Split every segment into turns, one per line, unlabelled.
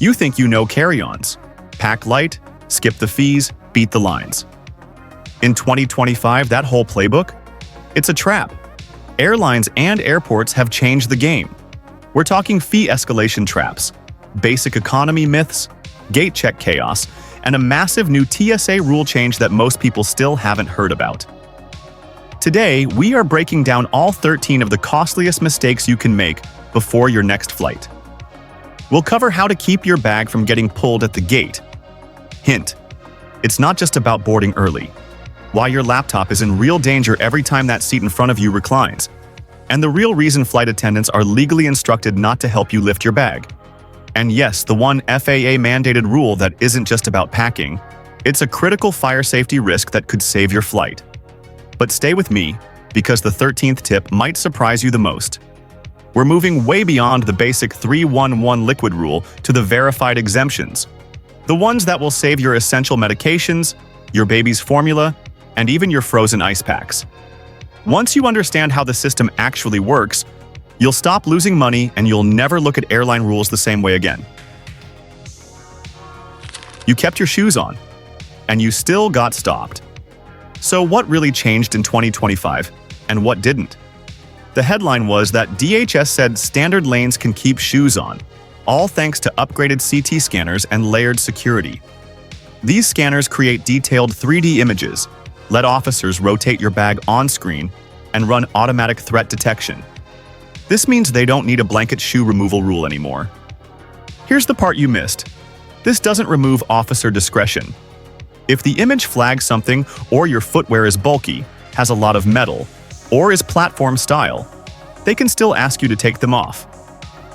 You think you know carry-ons. Pack light, skip the fees, beat the lines. In 2025, that whole playbook? It's a trap. Airlines and airports have changed the game. We're talking fee escalation traps, basic economy myths, gate check chaos, and a massive new TSA rule change that most people still haven't heard about. Today, we are breaking down all 13 of the costliest mistakes you can make before your next flight. We'll cover how to keep your bag from getting pulled at the gate. Hint: it's not just about boarding early. Why your laptop is in real danger every time that seat in front of you reclines. And the real reason flight attendants are legally instructed not to help you lift your bag. And yes, the one FAA-mandated rule that isn't just about packing. It's a critical fire safety risk that could save your flight. But stay with me, because the 13th tip might surprise you the most. We're moving way beyond the basic 311 liquid rule to the verified exemptions. The ones that will save your essential medications, your baby's formula, and even your frozen ice packs. Once you understand how the system actually works, you'll stop losing money and you'll never look at airline rules the same way again. You kept your shoes on, and you still got stopped. So what really changed in 2025, and what didn't? The headline was that DHS said standard lanes can keep shoes on, all thanks to upgraded CT scanners and layered security. These scanners create detailed 3D images, let officers rotate your bag on screen, and run automatic threat detection. This means they don't need a blanket shoe removal rule anymore. Here's the part you missed. This doesn't remove officer discretion. If the image flags something, or your footwear is bulky, has a lot of metal, or is platform style, they can still ask you to take them off.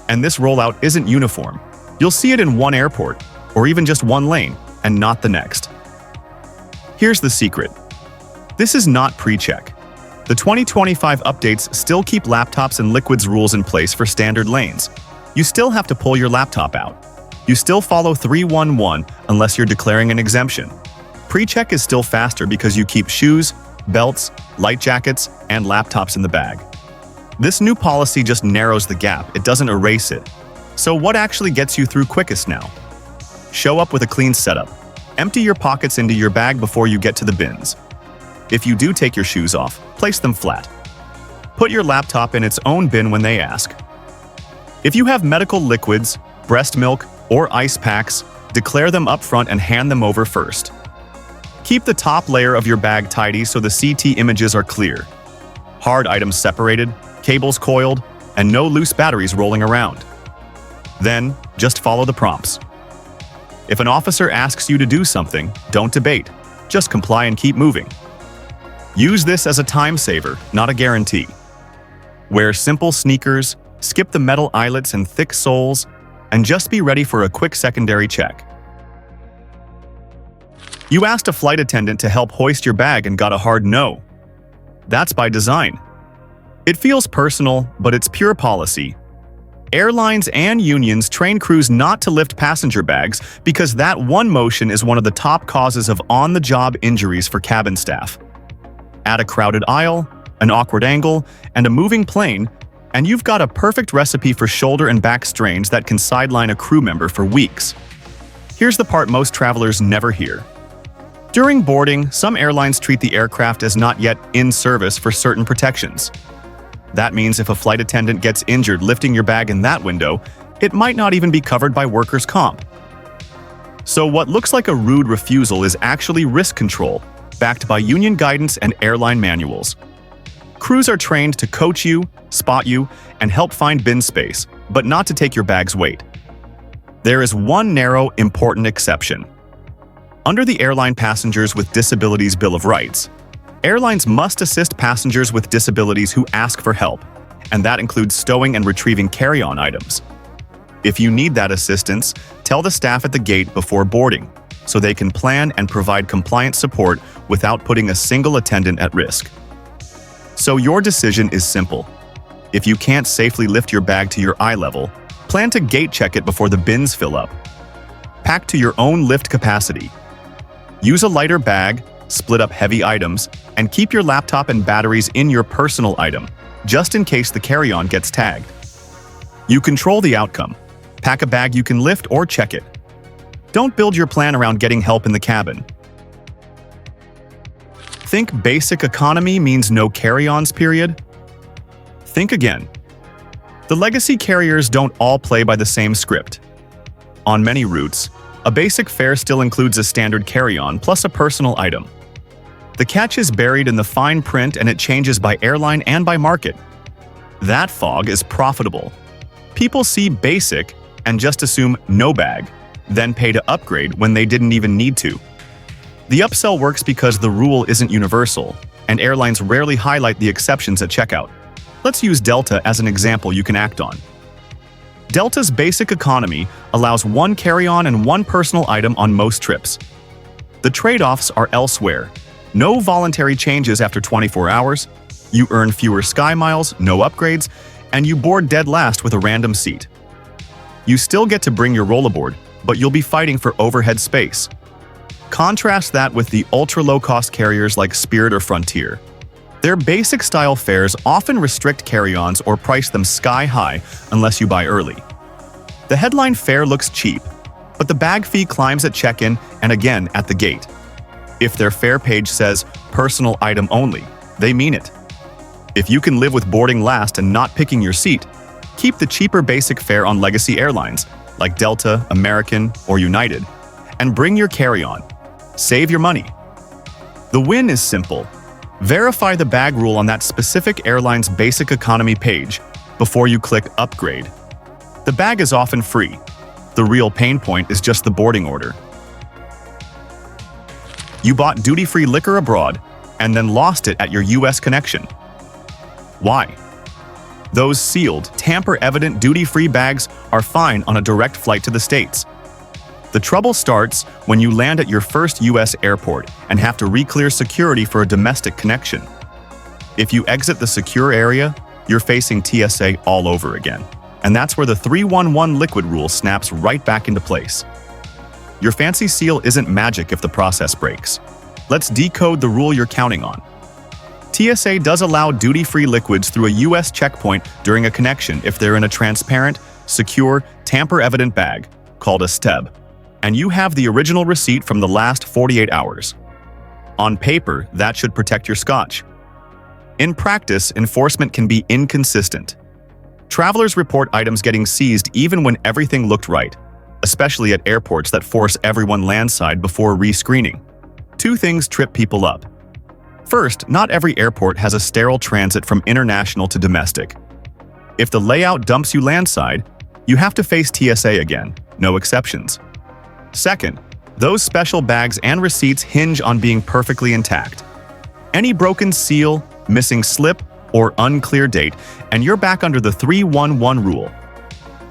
And this rollout isn't uniform. You'll see it in one airport, or even just one lane, and not the next. Here's the secret. This is not pre-check. The 2025 updates still keep laptops and liquids rules in place for standard lanes. You still have to pull your laptop out. You still follow 311 unless you're declaring an exemption. Pre-check is still faster because you keep shoes, belts, light jackets, and laptops in the bag. This new policy just narrows the gap, it doesn't erase it. So what actually gets you through quickest now? Show up with a clean setup. Empty your pockets into your bag before you get to the bins. If you do take your shoes off, place them flat. Put your laptop in its own bin when they ask. If you have medical liquids, breast milk, or ice packs, declare them up front and hand them over first. Keep the top layer of your bag tidy so the CT images are clear. Hard items separated, cables coiled, and no loose batteries rolling around. Then, just follow the prompts. If an officer asks you to do something, don't debate. Just comply and keep moving. Use this as a time saver, not a guarantee. Wear simple sneakers, skip the metal eyelets and thick soles, and just be ready for a quick secondary check. You asked a flight attendant to help hoist your bag and got a hard no. That's by design. It feels personal, but it's pure policy. Airlines and unions train crews not to lift passenger bags because that one motion is one of the top causes of on-the-job injuries for cabin staff. Add a crowded aisle, an awkward angle, and a moving plane, and you've got a perfect recipe for shoulder and back strains that can sideline a crew member for weeks. Here's the part most travelers never hear. During boarding, some airlines treat the aircraft as not yet in service for certain protections. That means if a flight attendant gets injured lifting your bag in that window, it might not even be covered by workers' comp. So what looks like a rude refusal is actually risk control, backed by union guidance and airline manuals. Crews are trained to coach you, spot you, and help find bin space, but not to take your bag's weight. There is one narrow, important exception. Under the Airline Passengers with Disabilities Bill of Rights, airlines must assist passengers with disabilities who ask for help, and that includes stowing and retrieving carry-on items. If you need that assistance, tell the staff at the gate before boarding, so they can plan and provide compliant support without putting a single attendant at risk. So your decision is simple. If you can't safely lift your bag to your eye level, plan to gate check it before the bins fill up. Pack to your own lift capacity. Use a lighter bag, split up heavy items, and keep your laptop and batteries in your personal item, just in case the carry-on gets tagged. You control the outcome. Pack a bag you can lift or check it. Don't build your plan around getting help in the cabin. Think basic economy means no carry-ons, period? Think again. The legacy carriers don't all play by the same script. On many routes, a basic fare still includes a standard carry-on plus a personal item. The catch is buried in the fine print and it changes by airline and by market. That fog is profitable. People see basic and just assume no bag, then pay to upgrade when they didn't even need to. The upsell works because the rule isn't universal, and airlines rarely highlight the exceptions at checkout. Let's use Delta as an example you can act on. Delta's basic economy allows one carry-on and one personal item on most trips. The trade-offs are elsewhere. No voluntary changes after 24 hours, you earn fewer sky miles, no upgrades, and you board dead last with a random seat. You still get to bring your rollaboard, but you'll be fighting for overhead space. Contrast that with the ultra-low-cost carriers like Spirit or Frontier. Their basic-style fares often restrict carry-ons or price them sky-high unless you buy early. The headline fare looks cheap, but the bag fee climbs at check-in and again at the gate. If their fare page says personal item only, they mean it. If you can live with boarding last and not picking your seat, keep the cheaper basic fare on legacy airlines like Delta, American, or United, and bring your carry-on. Save your money. The win is simple. Verify the bag rule on that specific airline's basic economy page before you click upgrade. The bag is often free. The real pain point is just the boarding order. You bought duty-free liquor abroad and then lost it at your US connection. Why? Those sealed, tamper-evident duty-free bags are fine on a direct flight to the States. The trouble starts when you land at your first US airport and have to re-clear security for a domestic connection. If you exit the secure area, you're facing TSA all over again. And that's where the 311 liquid rule snaps right back into place. Your fancy seal isn't magic if the process breaks. Let's decode the rule you're counting on. TSA does allow duty-free liquids through a US checkpoint during a connection if they're in a transparent, secure, tamper-evident bag, called a STEB, and you have the original receipt from the last 48 hours. On paper, that should protect your scotch. In practice, enforcement can be inconsistent. Travelers report items getting seized even when everything looked right, especially at airports that force everyone landside before rescreening. Two things trip people up. First, not every airport has a sterile transit from international to domestic. If the layout dumps you landside, you have to face TSA again, no exceptions. Second, those special bags and receipts hinge on being perfectly intact. Any broken seal, missing slip, or unclear date, and you're back under the 311 rule.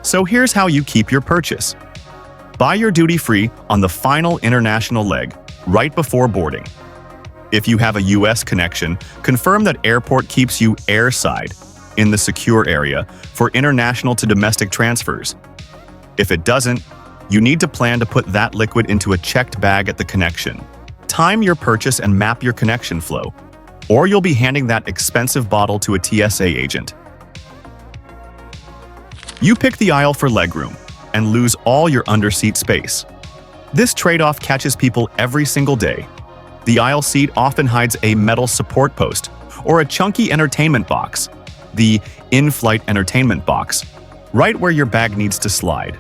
So here's how you keep your purchase. Buy your duty-free on the final international leg, right before boarding. If you have a US connection, confirm that airport keeps you airside, in the secure area, for international to domestic transfers. If it doesn't, you need to plan to put that liquid into a checked bag at the connection. Time your purchase and map your connection flow, or you'll be handing that expensive bottle to a TSA agent. You pick the aisle for legroom and lose all your underseat space. This trade-off catches people every single day. The aisle seat often hides a metal support post or a chunky entertainment box, the in-flight entertainment box, right where your bag needs to slide.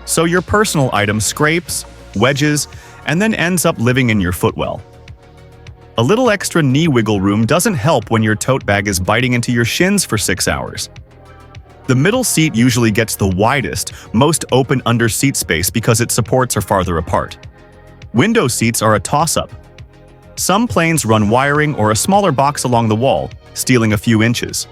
So your personal item scrapes, wedges, and then ends up living in your footwell. A little extra knee wiggle room doesn't help when your tote bag is biting into your shins for 6 hours. The middle seat usually gets the widest, most open under-seat space because its supports are farther apart. Window seats are a toss-up. Some planes run wiring or a smaller box along the wall, stealing a few inches.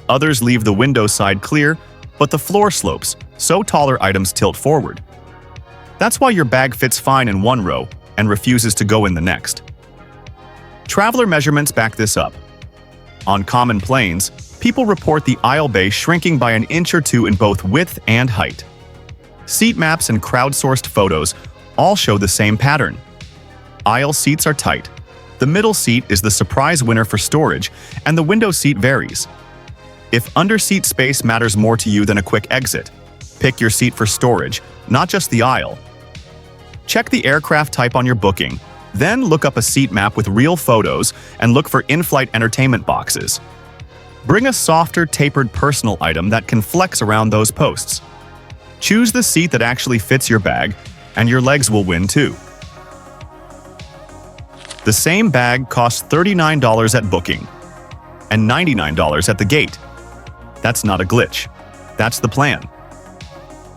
Others leave the window side clear, but the floor slopes, so taller items tilt forward. That's why your bag fits fine in one row and refuses to go in the next. Traveler measurements back this up. On common planes, people report the aisle bay shrinking by an inch or two in both width and height. Seat maps and crowdsourced photos all show the same pattern. Aisle seats are tight. The middle seat is the surprise winner for storage, and the window seat varies. If underseat space matters more to you than a quick exit, Pick your seat for storage, not just the aisle. Check the aircraft type on your booking, then look up a seat map with real photos and look for in-flight entertainment boxes. Bring a softer, tapered personal item that can flex around those posts. Choose the seat that actually fits your bag, and your legs will win too. The same bag costs $39 at booking and $99 at the gate. That's not a glitch. That's the plan.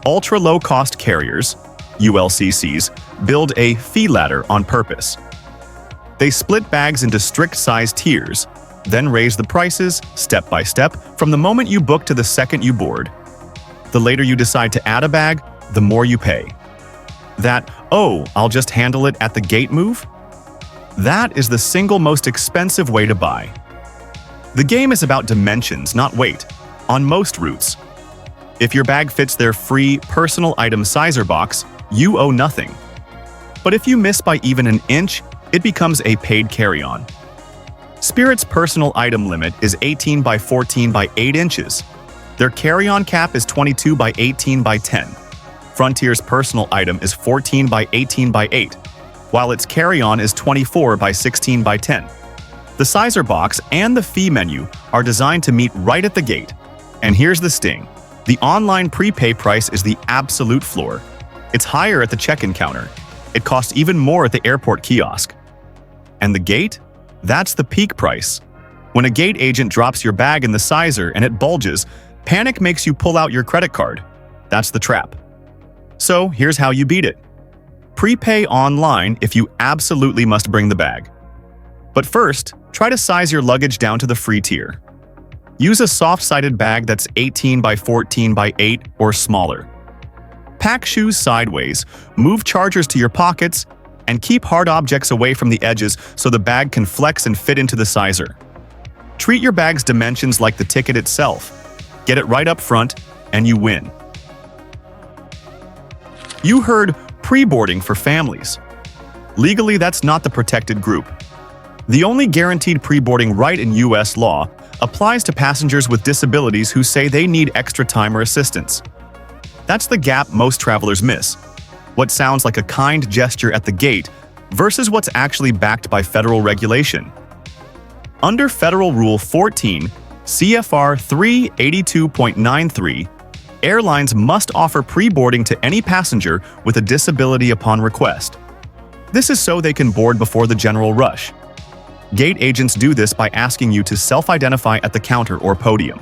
Ultra-low-cost carriers, ULCCs, build a fee ladder on purpose. They split bags into strict-sized tiers, then raise the prices step by step from the moment you book to the second you board. The later you decide to add a bag, the more you pay. That, "Oh, I'll just handle it at the gate" move? That is the single most expensive way to buy. The game is about dimensions, not weight, on most routes. If your bag fits their free personal item sizer box, you owe nothing. But if you miss by even an inch, it becomes a paid carry-on. Spirit's personal item limit is 18 by 14 by 8 inches. Their carry-on cap is 22 by 18 by 10. Frontier's personal item is 14 by 18 by 8, while its carry-on is 24 by 16 by 10. The sizer box and the fee menu are designed to meet right at the gate. And here's the sting. The online prepay price is the absolute floor. It's higher at the check-in counter. It costs even more at the airport kiosk. And the gate? That's the peak price. When a gate agent drops your bag in the sizer and it bulges, panic makes you pull out your credit card. That's the trap. So here's how you beat it. Prepay online if you absolutely must bring the bag. But first, try to size your luggage down to the free tier. Use a soft-sided bag that's 18 by 14 by 8 or smaller. Pack shoes sideways, move chargers to your pockets, and keep hard objects away from the edges so the bag can flex and fit into the sizer. Treat your bag's dimensions like the ticket itself. Get it right up front, and you win. You heard pre-boarding for families. Legally, that's not the protected group. The only guaranteed pre-boarding right in U.S. law applies to passengers with disabilities who say they need extra time or assistance. That's the gap most travelers miss. What sounds like a kind gesture at the gate versus what's actually backed by federal regulation. Under Federal Rule 14, CFR 382.93, airlines must offer pre-boarding to any passenger with a disability upon request. This is so they can board before the general rush. Gate agents do this by asking you to self-identify at the counter or podium.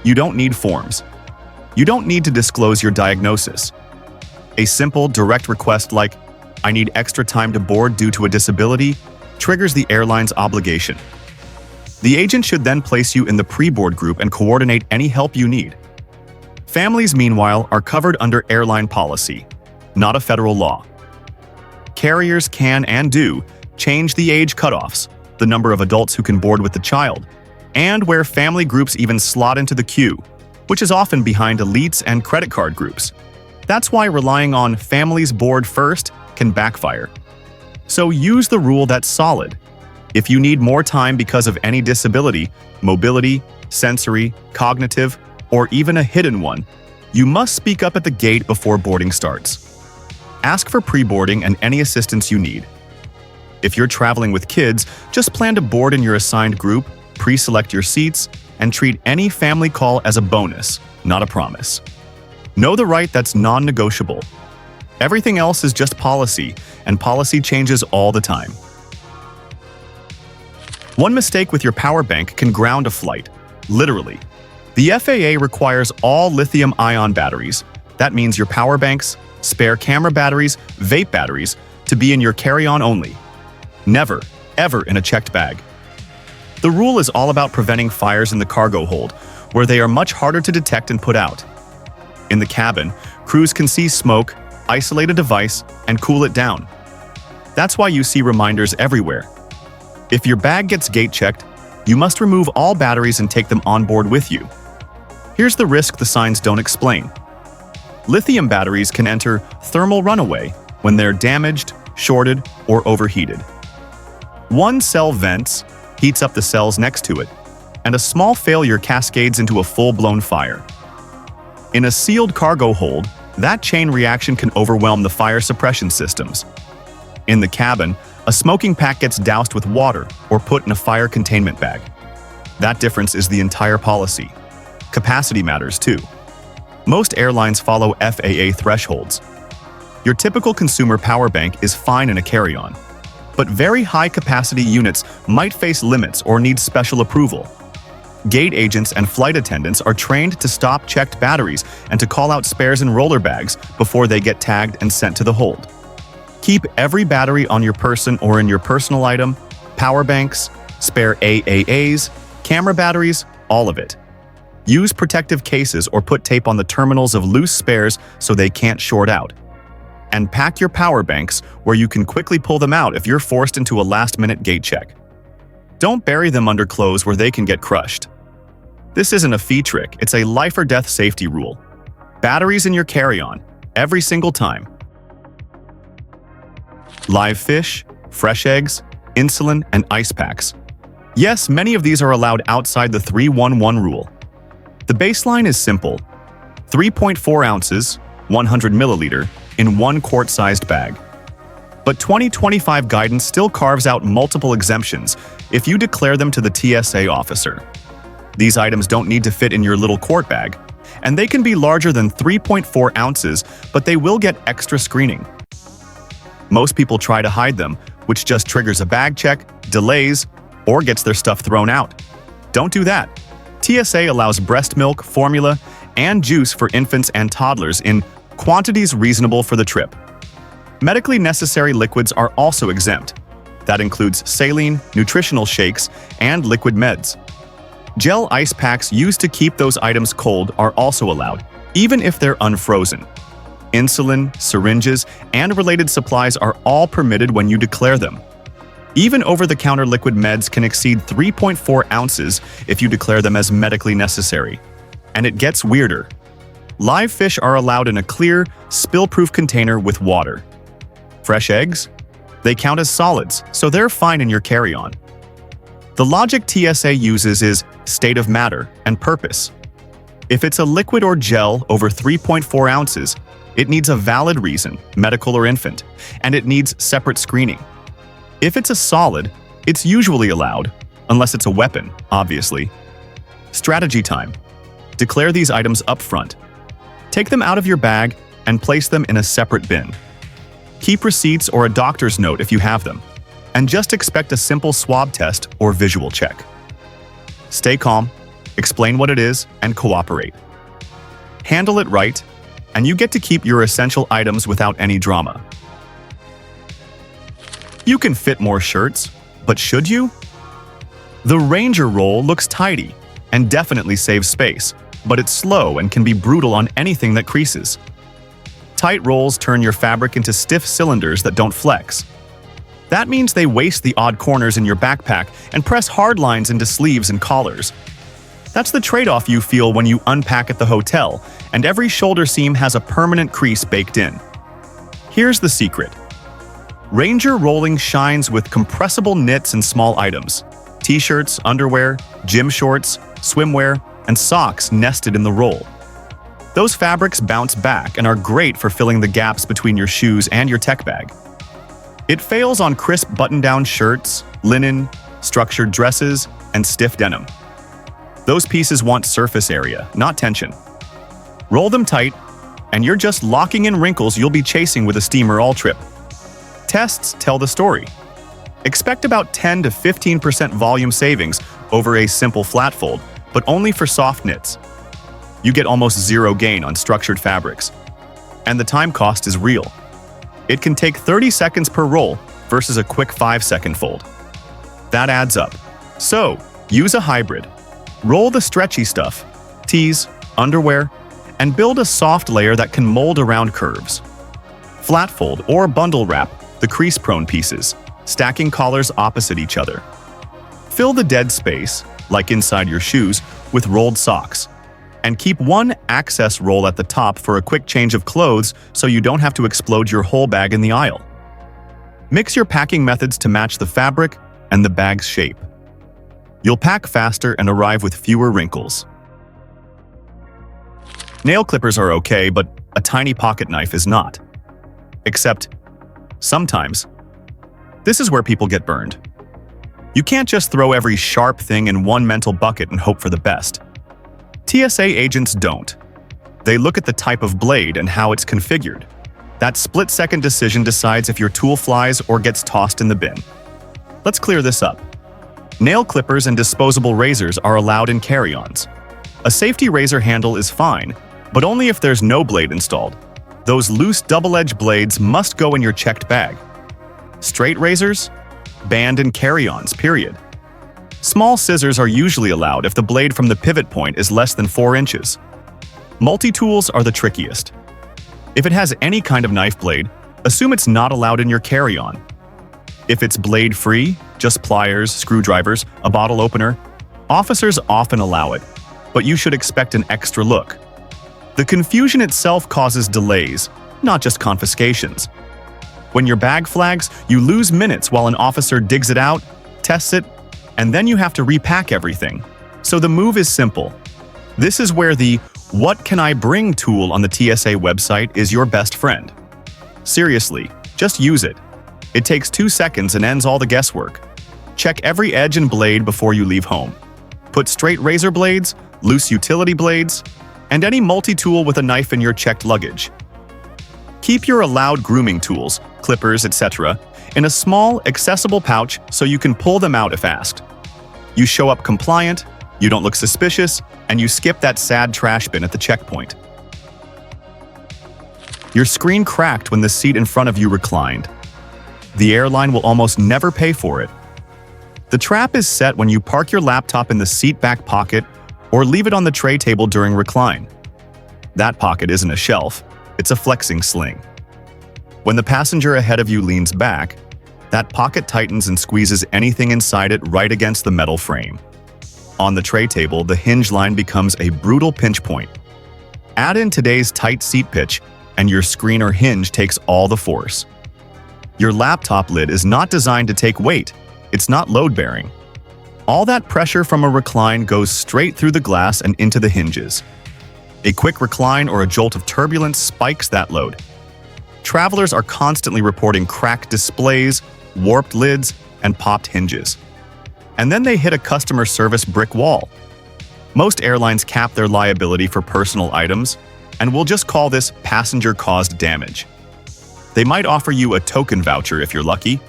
You don't need forms. You don't need to disclose your diagnosis. A simple, direct request like, "I need extra time to board due to a disability," triggers the airline's obligation. The agent should then place you in the pre-board group and coordinate any help you need. Families, meanwhile, are covered under airline policy, not a federal law. Carriers can and do change the age cutoffs, the number of adults who can board with the child, and where family groups even slot into the queue, which is often behind elites and credit card groups. That's why relying on families board first can backfire. So use the rule that's solid. If you need more time because of any disability, mobility, sensory, cognitive, or even a hidden one, you must speak up at the gate before boarding starts. Ask for pre-boarding and any assistance you need. If you're traveling with kids, just plan to board in your assigned group, pre-select your seats, and treat any family call as a bonus, not a promise. Know the right that's non-negotiable. Everything else is just policy, and policy changes all the time. One mistake with your power bank can ground a flight, literally. The FAA requires all lithium-ion batteries. That means your power banks, spare camera batteries, vape batteries, to be in your carry-on only. Never, ever in a checked bag. The rule is all about preventing fires in the cargo hold, where they are much harder to detect and put out. In the cabin, crews can see smoke, isolate a device, and cool it down. That's why you see reminders everywhere. If your bag gets gate checked, you must remove all batteries and take them on board with you. Here's the risk the signs don't explain. Lithium batteries can enter thermal runaway when they're damaged, shorted, or overheated. One cell vents, heats up the cells next to it, and a small failure cascades into a full-blown fire. In a sealed cargo hold, that chain reaction can overwhelm the fire suppression systems. In the cabin, a smoking pack gets doused with water or put in a fire containment bag. That difference is the entire policy. Capacity matters too. Most airlines follow FAA thresholds. Your typical consumer power bank is fine in a carry-on, but very high-capacity units might face limits or need special approval. Gate agents and flight attendants are trained to stop checked batteries and to call out spares in roller bags before they get tagged and sent to the hold. Keep every battery on your person or in your personal item, power banks, spare AAAs, camera batteries, all of it. Use protective cases or put tape on the terminals of loose spares so they can't short out. And pack your power banks where you can quickly pull them out if you're forced into a last-minute gate check. Don't bury them under clothes where they can get crushed. This isn't a fee trick, it's a life-or-death safety rule. Batteries in your carry-on, every single time. Live fish, fresh eggs, insulin, and ice packs. Yes, many of these are allowed outside the 3-1-1 rule. The baseline is simple: 3.4 ounces, 100 milliliter, in one quart-sized bag. But 2025 guidance still carves out multiple exemptions if you declare them to the TSA officer. These items don't need to fit in your little quart bag, and they can be larger than 3.4 ounces, but they will get extra screening. Most people try to hide them, which just triggers a bag check, delays, or gets their stuff thrown out. Don't do that. TSA allows breast milk, formula, and juice for infants and toddlers in quantities reasonable for the trip. Medically necessary liquids are also exempt. That includes saline, nutritional shakes, and liquid meds. Gel ice packs used to keep those items cold are also allowed, even if they're unfrozen. Insulin, syringes, and related supplies are all permitted when you declare them. Even over-the-counter liquid meds can exceed 3.4 ounces if you declare them as medically necessary. And it gets weirder. Live fish are allowed in a clear, spill-proof container with water. Fresh eggs? They count as solids, so they're fine in your carry-on. The logic TSA uses is state of matter and purpose. If it's a liquid or gel over 3.4 ounces, it needs a valid reason, medical or infant, and it needs separate screening. If it's a solid, it's usually allowed, unless it's a weapon, obviously. Strategy time. Declare these items up front. Take them out of your bag and place them in a separate bin. Keep receipts or a doctor's note if you have them, and just expect a simple swab test or visual check. Stay calm, explain what it is, and cooperate. Handle it right, and you get to keep your essential items without any drama. You can fit more shirts, but should you? The Ranger roll looks tidy and definitely saves space, but it's slow and can be brutal on anything that creases. Tight rolls turn your fabric into stiff cylinders that don't flex. That means they waste the odd corners in your backpack and press hard lines into sleeves and collars. That's the trade-off you feel when you unpack at the hotel, and every shoulder seam has a permanent crease baked in. Here's the secret. Ranger rolling shines with compressible knits and small items: t-shirts, underwear, gym shorts, swimwear, and socks nested in the roll. Those fabrics bounce back and are great for filling the gaps between your shoes and your tech bag. It fails on crisp button-down shirts, linen, structured dresses, and stiff denim. Those pieces want surface area, not tension. Roll them tight, and you're just locking in wrinkles you'll be chasing with a steamer all trip. Tests tell the story. Expect about 10 to 15% volume savings over a simple flat fold, but only for soft knits. You get almost zero gain on structured fabrics. And the time cost is real. It can take 30 seconds per roll versus a quick 5-second fold. That adds up. So, use a hybrid. Roll the stretchy stuff, tees, underwear, and build a soft layer that can mold around curves. Flat fold or bundle wrap the crease-prone pieces, stacking collars opposite each other. Fill the dead space, like inside your shoes, with rolled socks. And keep one access roll at the top for a quick change of clothes so you don't have to explode your whole bag in the aisle. Mix your packing methods to match the fabric and the bag's shape. You'll pack faster and arrive with fewer wrinkles. Nail clippers are okay, but a tiny pocket knife is not. Except, sometimes. This is where people get burned. You can't just throw every sharp thing in one mental bucket and hope for the best. TSA agents don't. They look at the type of blade and how it's configured. That split-second decision decides if your tool flies or gets tossed in the bin. Let's clear this up. Nail clippers and disposable razors are allowed in carry-ons. A safety razor handle is fine, but only if there's no blade installed. Those loose double-edged blades must go in your checked bag. Straight razors? Banned in carry-ons, period. Small scissors are usually allowed if the blade from the pivot point is less than 4 inches. Multi-tools are the trickiest. If it has any kind of knife blade, assume it's not allowed in your carry-on. If it's blade-free, just pliers, screwdrivers, a bottle opener, officers often allow it, but you should expect an extra look. The confusion itself causes delays, not just confiscations. When your bag flags, you lose minutes while an officer digs it out, tests it, and then you have to repack everything. So the move is simple. This is where the "What can I bring" tool on the TSA website is your best friend. Seriously, just use it. It takes 2 seconds and ends all the guesswork. Check every edge and blade before you leave home. Put straight razor blades, loose utility blades, and any multi-tool with a knife in your checked luggage. Keep your allowed grooming tools, clippers, etc., in a small, accessible pouch so you can pull them out if asked. You show up compliant, you don't look suspicious, and you skip that sad trash bin at the checkpoint. Your screen cracked when the seat in front of you reclined. The airline will almost never pay for it. The trap is set when you park your laptop in the seat back pocket or leave it on the tray table during recline. That pocket isn't a shelf, it's a flexing sling. When the passenger ahead of you leans back, that pocket tightens and squeezes anything inside it right against the metal frame. On the tray table, the hinge line becomes a brutal pinch point. Add in today's tight seat pitch, and your screen or hinge takes all the force. Your laptop lid is not designed to take weight. It's not load-bearing. All that pressure from a recline goes straight through the glass and into the hinges. A quick recline or a jolt of turbulence spikes that load. Travelers are constantly reporting cracked displays, warped lids, and popped hinges. And then they hit a customer service brick wall. Most airlines cap their liability for personal items, and we'll just call this passenger-caused damage. They might offer you a token voucher if you're lucky.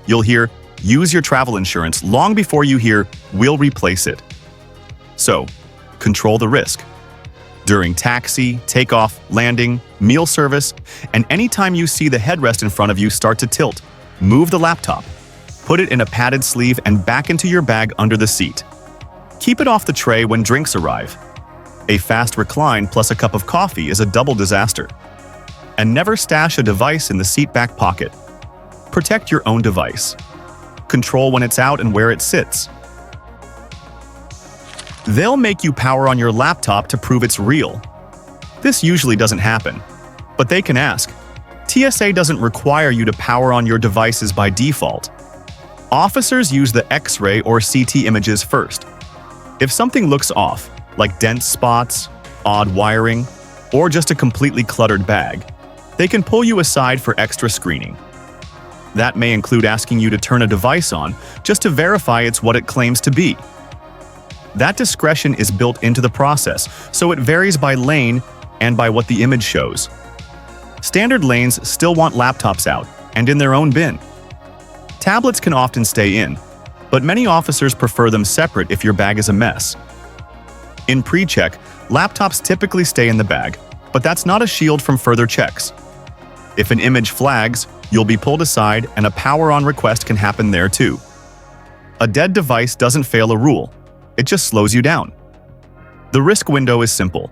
You'll hear, "Use your travel insurance," long before you hear, "We'll replace it." So, control the risk. During taxi, takeoff, landing, meal service, and anytime you see the headrest in front of you start to tilt, move the laptop. Put it in a padded sleeve and back into your bag under the seat. Keep it off the tray when drinks arrive. A fast recline plus a cup of coffee is a double disaster. And never stash a device in the seat back pocket. Protect your own device. Control when it's out and where it sits. They'll make you power on your laptop to prove it's real. This usually doesn't happen, but they can ask. TSA doesn't require you to power on your devices by default. Officers use the X-ray or CT images first. If something looks off, like dense spots, odd wiring, or just a completely cluttered bag, they can pull you aside for extra screening. That may include asking you to turn a device on just to verify it's what it claims to be. That discretion is built into the process, so it varies by lane and by what the image shows. Standard lanes still want laptops out and in their own bin. Tablets can often stay in, but many officers prefer them separate if your bag is a mess. In pre-check, laptops typically stay in the bag, but that's not a shield from further checks. If an image flags, you'll be pulled aside and a power-on request can happen there too. A dead device doesn't fail a rule. It just slows you down. The risk window is simple.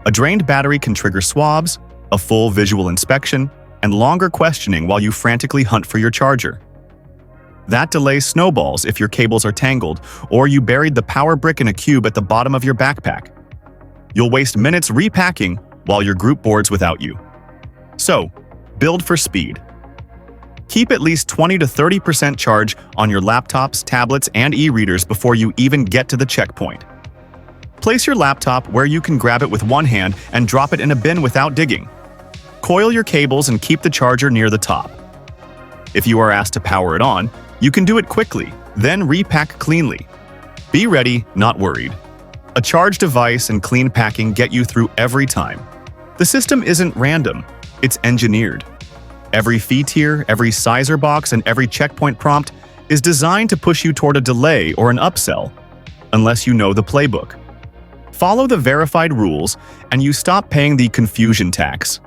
A drained battery can trigger swabs, a full visual inspection, and longer questioning while you frantically hunt for your charger. That delay snowballs if your cables are tangled or you buried the power brick in a cube at the bottom of your backpack. You'll waste minutes repacking while your group boards without you. So, build for speed. Keep at least 20 to 30% charge on your laptops, tablets, and e-readers before you even get to the checkpoint. Place your laptop where you can grab it with one hand and drop it in a bin without digging. Coil your cables and keep the charger near the top. If you are asked to power it on, you can do it quickly, then repack cleanly. Be ready, not worried. A charged device and clean packing get you through every time. The system isn't random, it's engineered. Every fee tier, every sizer box, and every checkpoint prompt is designed to push you toward a delay or an upsell, unless you know the playbook. Follow the verified rules, and you stop paying the confusion tax.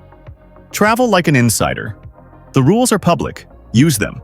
Travel like an insider. The rules are public. Use them.